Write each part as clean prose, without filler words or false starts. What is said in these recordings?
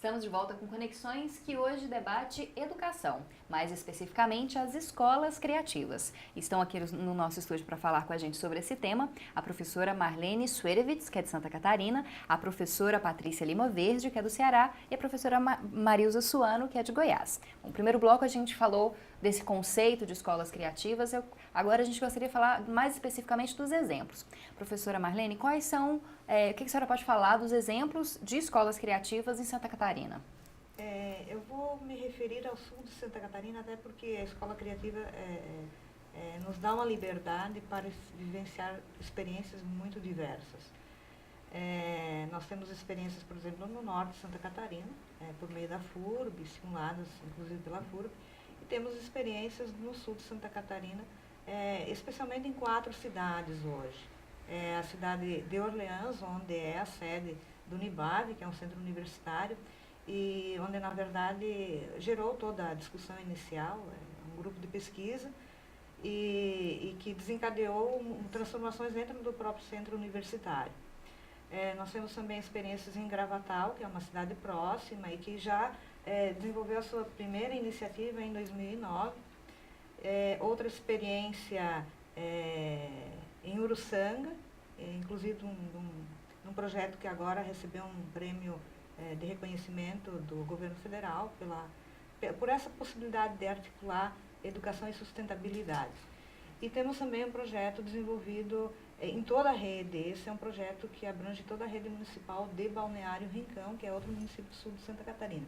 Estamos de volta com Conexões, que hoje debate educação, mais especificamente as escolas criativas. Estão aqui no nosso estúdio para falar com a gente sobre esse tema a professora Marlene Suerewitz, que é de Santa Catarina, a professora Patrícia Lima Verde, que é do Ceará, e a professora Marilza Suano, que é de Goiás. No primeiro bloco a gente falou desse conceito de escolas criativas, agora a gente gostaria de falar mais especificamente dos exemplos. Professora Marlene, quais são, o que a senhora pode falar dos exemplos de escolas criativas em Santa Catarina? Eu vou me referir ao sul de Santa Catarina, até porque a escola criativa nos dá uma liberdade para vivenciar experiências muito diversas. Nós temos experiências, por exemplo, no norte de Santa Catarina, por meio da FURB, simuladas inclusive pela FURB, e temos experiências no sul de Santa Catarina, especialmente em 4 cidades hoje. A cidade de Orleans, onde é a sede do Unibab, que é um centro universitário, e onde, na verdade, gerou toda a discussão inicial, um grupo de pesquisa, e que desencadeou transformações dentro do próprio centro universitário. Nós temos também experiências em Gravatal, que é uma cidade próxima e que já desenvolveu a sua primeira iniciativa em 2009. Outra experiência em Uruçanga, inclusive num projeto que agora recebeu um prêmio de reconhecimento do governo federal por essa possibilidade de articular educação e sustentabilidade. E temos também um projeto desenvolvido em toda a rede. Esse é um projeto que abrange toda a rede municipal de Balneário Rincão, que é outro município do sul de Santa Catarina.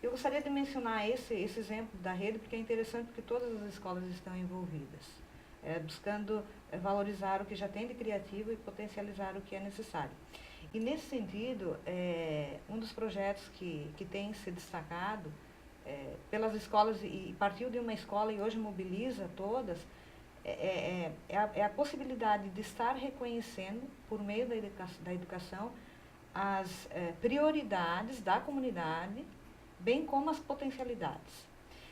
Eu gostaria de mencionar esse exemplo da rede, porque é interessante porque todas as escolas estão envolvidas, buscando valorizar o que já tem de criativo e potencializar o que é necessário. E nesse sentido, um dos projetos que tem se destacado pelas escolas, e partiu de uma escola e hoje mobiliza todas, é a possibilidade de estar reconhecendo, por meio da educação, as prioridades da comunidade, bem como as potencialidades.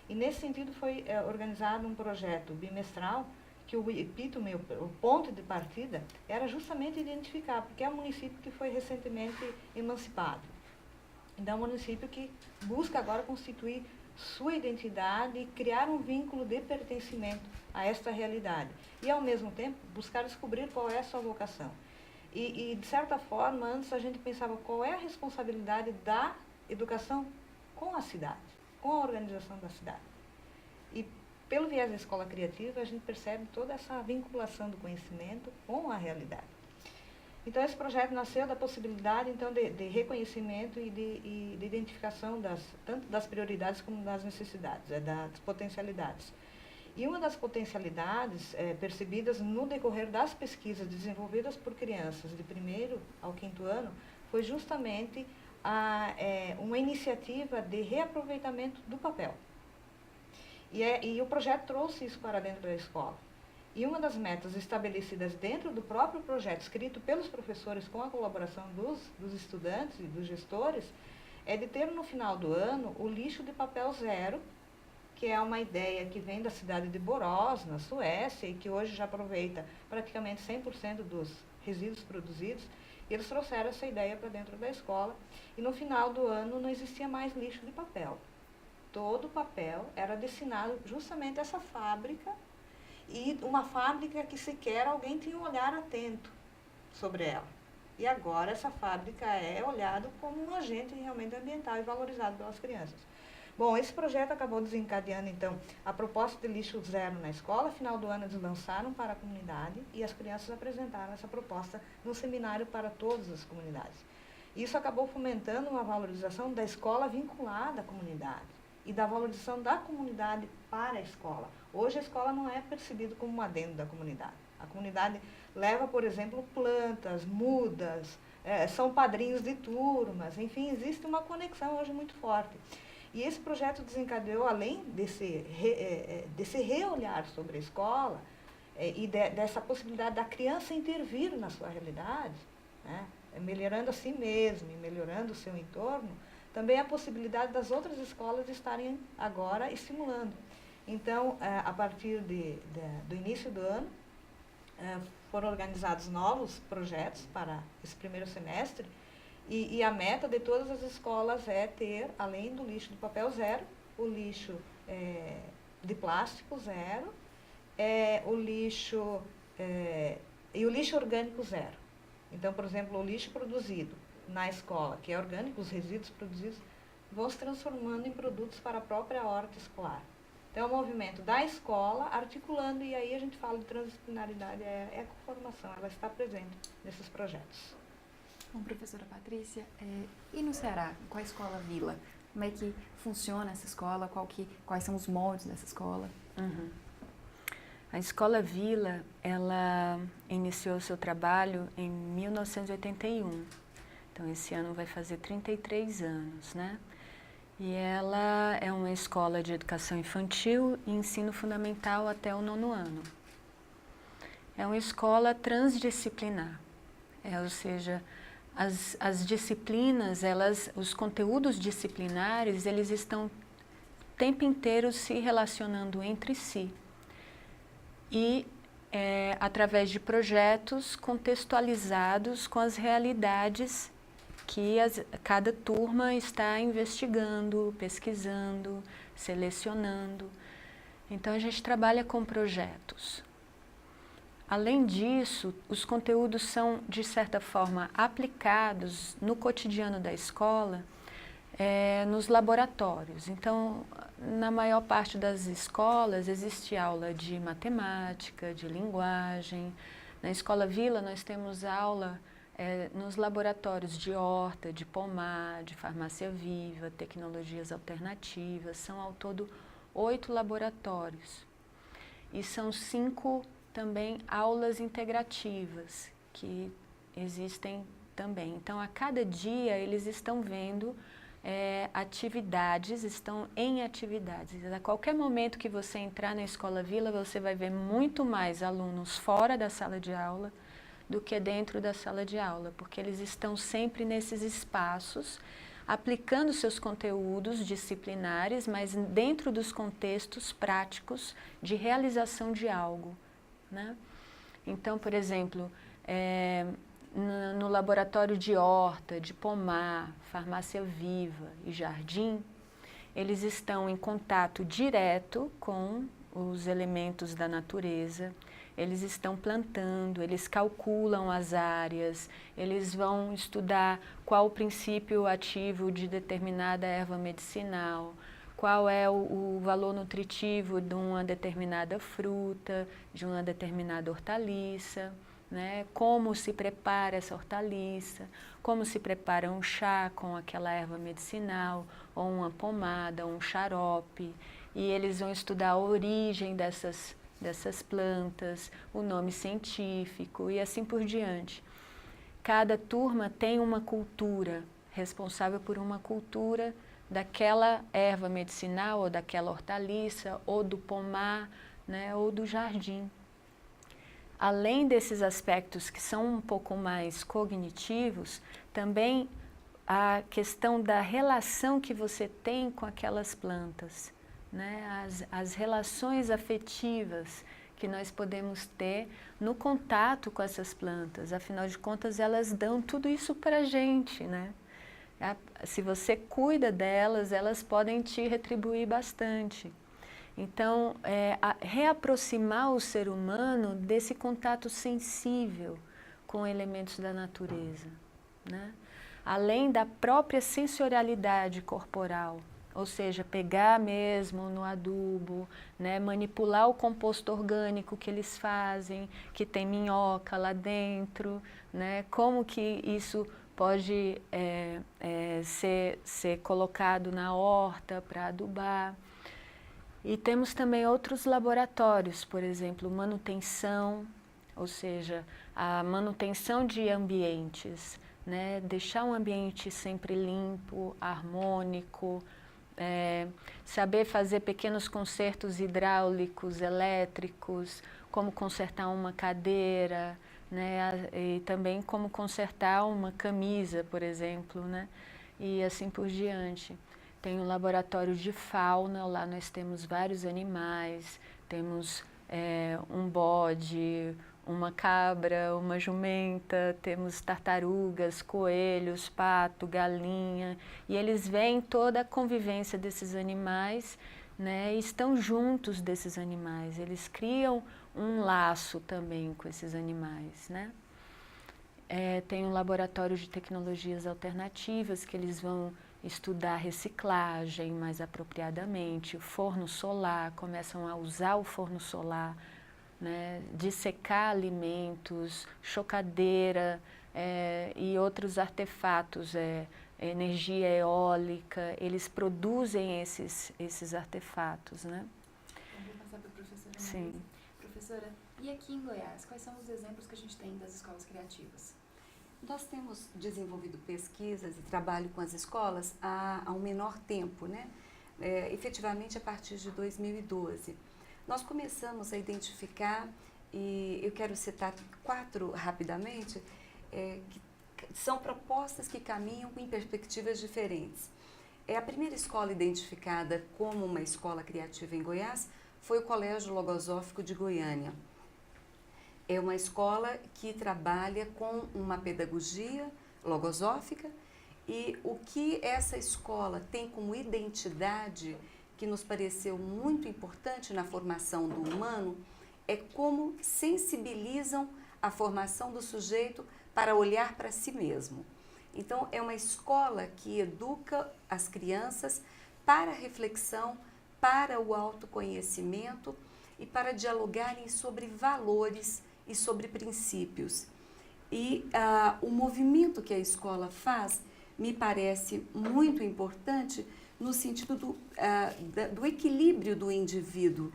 E nesse sentido foi organizado um projeto bimestral, que o epítome, o ponto de partida, era justamente identificar, porque é um município que foi recentemente emancipado. Então, é um município que busca agora constituir sua identidade e criar um vínculo de pertencimento a esta realidade. E, ao mesmo tempo, buscar descobrir qual é a sua vocação. E de certa forma, antes a gente pensava qual é a responsabilidade da educação com a cidade, com a organização da cidade. E, pelo viés da escola criativa, a gente percebe toda essa vinculação do conhecimento com a realidade. Então, esse projeto nasceu da possibilidade, então, de reconhecimento e de identificação tanto das prioridades como das necessidades, das potencialidades. E uma das potencialidades percebidas no decorrer das pesquisas desenvolvidas por crianças de 1º ao 5º ano foi justamente uma iniciativa de reaproveitamento do papel. E o projeto trouxe isso para dentro da escola. E uma das metas estabelecidas dentro do próprio projeto, escrito pelos professores com a colaboração dos estudantes e dos gestores, é de ter no final do ano o lixo de papel zero, que é uma ideia que vem da cidade de Borås, na Suécia, e que hoje já aproveita praticamente 100% dos resíduos produzidos. E eles trouxeram essa ideia para dentro da escola, e no final do ano não existia mais lixo de papel. Todo o papel era destinado justamente a essa fábrica, e uma fábrica que sequer alguém tinha um olhar atento sobre ela. E agora essa fábrica é olhada como um agente realmente ambiental e valorizado pelas crianças. Bom, esse projeto acabou desencadeando, então, a proposta de lixo zero na escola. Final do ano eles lançaram para a comunidade e as crianças apresentaram essa proposta no seminário para todas as comunidades. Isso acabou fomentando uma valorização da escola vinculada à comunidade e da valorização da comunidade para a escola. Hoje a escola não é percebida como um adendo da comunidade. A comunidade leva, por exemplo, plantas, mudas, são padrinhos de turmas, enfim, existe uma conexão hoje muito forte. E esse projeto desencadeou, além desse reolhar sobre a escola e dessa possibilidade da criança intervir na sua realidade, né, melhorando a si mesma e melhorando o seu entorno, também a possibilidade das outras escolas estarem agora estimulando. Então, a partir do início do ano, foram organizados novos projetos para esse primeiro semestre, E a meta de todas as escolas é ter, além do lixo de papel zero, o lixo de plástico zero, o lixo e o lixo orgânico zero. Então, por exemplo, o lixo produzido na escola, que é orgânico, os resíduos produzidos, vão se transformando em produtos para a própria horta escolar. Então, é um movimento da escola articulando, e aí a gente fala de transdisciplinaridade, é a formação, ela está presente nesses projetos. Bom, professora Patrícia, e no Ceará, qual a escola Vila? Como é que funciona essa escola? Quais são os moldes dessa escola? Uhum. A Escola Vila, ela iniciou seu trabalho em 1981. Então, esse ano vai fazer 33 anos, né? E ela é uma escola de educação infantil e ensino fundamental até o 9º ano. É uma escola transdisciplinar, ou seja, as disciplinas, os conteúdos disciplinares, eles estão o tempo inteiro se relacionando entre si. E através de projetos contextualizados com as realidades que cada turma está investigando, pesquisando, selecionando. Então, a gente trabalha com projetos. Além disso, os conteúdos são, de certa forma, aplicados no cotidiano da escola, nos laboratórios. Então, na maior parte das escolas, existe aula de matemática, de linguagem. Na Escola Vila, nós temos aula nos laboratórios de horta, de pomar, de farmácia viva, tecnologias alternativas. São, ao todo, 8 laboratórios. E são 5 também aulas integrativas, que existem também. Então, a cada dia, eles estão vendo atividades, estão em atividades. A qualquer momento que você entrar na Escola Vila, você vai ver muito mais alunos fora da sala de aula do que dentro da sala de aula, porque eles estão sempre nesses espaços, aplicando seus conteúdos disciplinares, mas dentro dos contextos práticos de realização de algo, né? Então, por exemplo, no laboratório de horta, de pomar, farmácia viva e jardim, eles estão em contato direto com os elementos da natureza, eles estão plantando, eles calculam as áreas, eles vão estudar qual o princípio ativo de determinada erva medicinal, qual é o valor nutritivo de uma determinada fruta, de uma determinada hortaliça, né? Como se prepara essa hortaliça, como se prepara um chá com aquela erva medicinal, ou uma pomada, ou um xarope, e eles vão estudar a origem dessas plantas, o nome científico e assim por diante. Cada turma tem uma cultura, responsável por uma cultura daquela erva medicinal, ou daquela hortaliça, ou do pomar, né, ou do jardim. Além desses aspectos que são um pouco mais cognitivos, também a questão da relação que você tem com aquelas plantas, né? As relações afetivas que nós podemos ter no contato com essas plantas. Afinal de contas, elas dão tudo isso para a gente, né? Se você cuida delas, elas podem te retribuir bastante. Então, reaproximar o ser humano desse contato sensível com elementos da natureza, né? Além da própria sensorialidade corporal, ou seja, pegar mesmo no adubo, né? Manipular o composto orgânico que eles fazem, que tem minhoca lá dentro, né? Como que isso pode ser colocado na horta para adubar. E temos também outros laboratórios, por exemplo, manutenção, ou seja, a manutenção de ambientes, né? Deixar um ambiente sempre limpo, harmônico, saber fazer pequenos consertos hidráulicos, elétricos, como consertar uma cadeira, né? E também como consertar uma camisa, por exemplo, né? E assim por diante. Tem um laboratório de fauna, lá nós temos vários animais, temos um bode, uma cabra, uma jumenta, temos tartarugas, coelhos, pato, galinha, e eles veem toda a convivência desses animais, né, e estão juntos desses animais, eles criam um laço também com esses animais, né. Tem um laboratório de tecnologias alternativas que eles vão estudar reciclagem mais apropriadamente, forno solar, começam a usar o forno solar, né, dissecar alimentos, chocadeira e outros artefatos, energia eólica, eles produzem esses artefatos, né? Vou passar para a professora. Sim. Professora, e aqui em Goiás, quais são os exemplos que a gente tem das escolas criativas? Nós temos desenvolvido pesquisas e trabalho com as escolas há um menor tempo, né? Efetivamente a partir de 2012. Nós começamos a identificar, e eu quero citar 4 rapidamente, que são propostas que caminham em perspectivas diferentes. A primeira escola identificada como uma escola criativa em Goiás foi o Colégio Logosófico de Goiânia. É uma escola que trabalha com uma pedagogia logosófica e o que essa escola tem como identidade que nos pareceu muito importante na formação do humano é como sensibilizam a formação do sujeito para olhar para si mesmo. Então, é uma escola que educa as crianças para a reflexão, para o autoconhecimento e para dialogarem sobre valores e sobre princípios. E o movimento que a escola faz me parece muito importante no sentido do equilíbrio do indivíduo,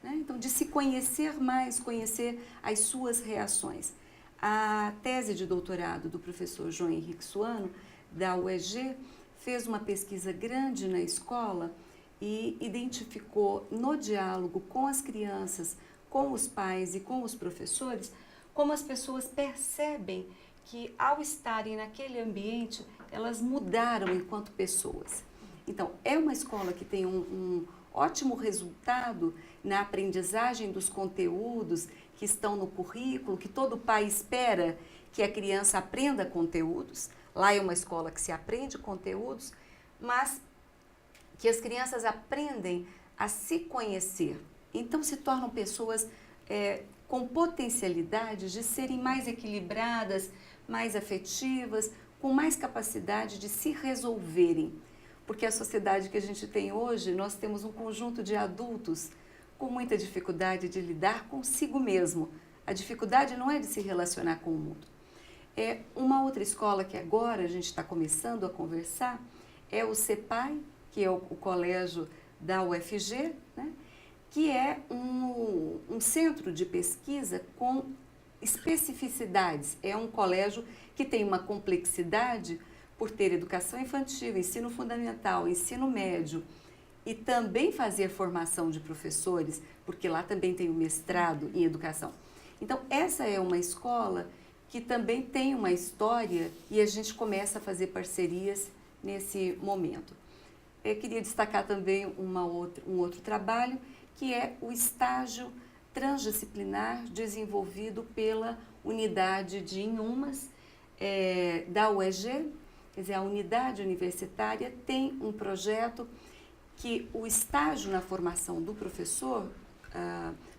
né? Então, de se conhecer mais, conhecer as suas reações. A tese de doutorado do professor João Henrique Suano, da UEG, fez uma pesquisa grande na escola e identificou no diálogo com as crianças, com os pais e com os professores, como as pessoas percebem que ao estarem naquele ambiente, elas mudaram enquanto pessoas. Então, é uma escola que tem um ótimo resultado na aprendizagem dos conteúdos que estão no currículo, que todo pai espera que a criança aprenda conteúdos. Lá é uma escola que se aprende conteúdos, mas que as crianças aprendem a se conhecer. Então, se tornam pessoas com potencialidade de serem mais equilibradas, mais afetivas, com mais capacidade de se resolverem. Porque a sociedade que a gente tem hoje, nós temos um conjunto de adultos com muita dificuldade de lidar consigo mesmo. A dificuldade não é de se relacionar com o mundo. Uma outra escola que agora a gente está começando a conversar é o CEPAI, que é o colégio da UFG, né? Que é um centro de pesquisa com especificidades. É um colégio que tem uma complexidade por ter educação infantil, ensino fundamental, ensino médio e também fazer formação de professores, porque lá também tem o mestrado em educação. Então, essa é uma escola que também tem uma história e a gente começa a fazer parcerias nesse momento. Eu queria destacar também um outro trabalho, que é o estágio transdisciplinar desenvolvido pela unidade de Inhumas da UEG. Quer dizer, a unidade universitária tem um projeto que o estágio na formação do professor,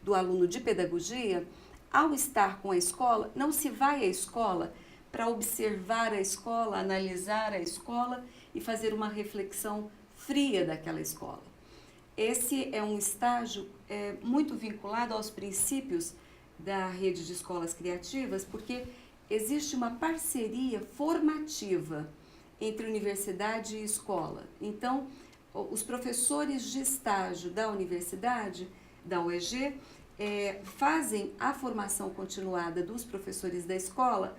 do aluno de pedagogia, ao estar com a escola, não se vai à escola para observar a escola, analisar a escola e fazer uma reflexão fria daquela escola. Esse é um estágio muito vinculado aos princípios da rede de escolas criativas, porque existe uma parceria formativa entre universidade e escola. Então, os professores de estágio da universidade, da UEG, fazem a formação continuada dos professores da escola,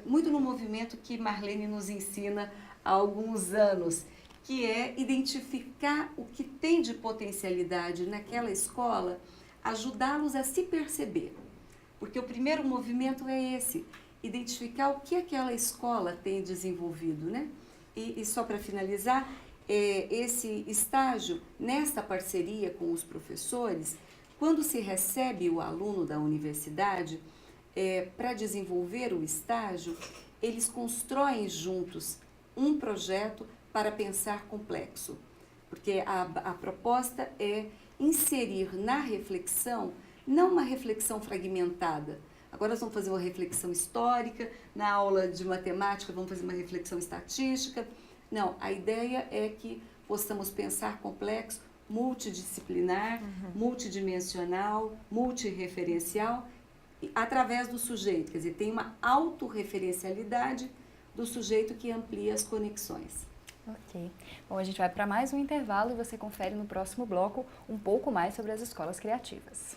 muito no movimento que Marlene nos ensina há alguns anos, que é identificar o que tem de potencialidade naquela escola, ajudá-los a se perceber. Porque o primeiro movimento é esse, identificar o que aquela escola tem desenvolvido, né? E só para finalizar, esse estágio, nessa parceria com os professores, Quando se recebe o aluno da universidade, para desenvolver o estágio, eles constroem juntos um projeto para pensar complexo, porque a proposta é inserir na reflexão, não uma reflexão fragmentada. Agora nós vamos fazer uma reflexão histórica, na aula de matemática vamos fazer uma reflexão estatística. Não, a ideia é que possamos pensar complexo, multidisciplinar, multidimensional, multireferencial, através do sujeito. Quer dizer, tem uma autorreferencialidade do sujeito que amplia as conexões. Ok. Bom, a gente vai para mais um intervalo e você confere no próximo bloco um pouco mais sobre as escolas criativas.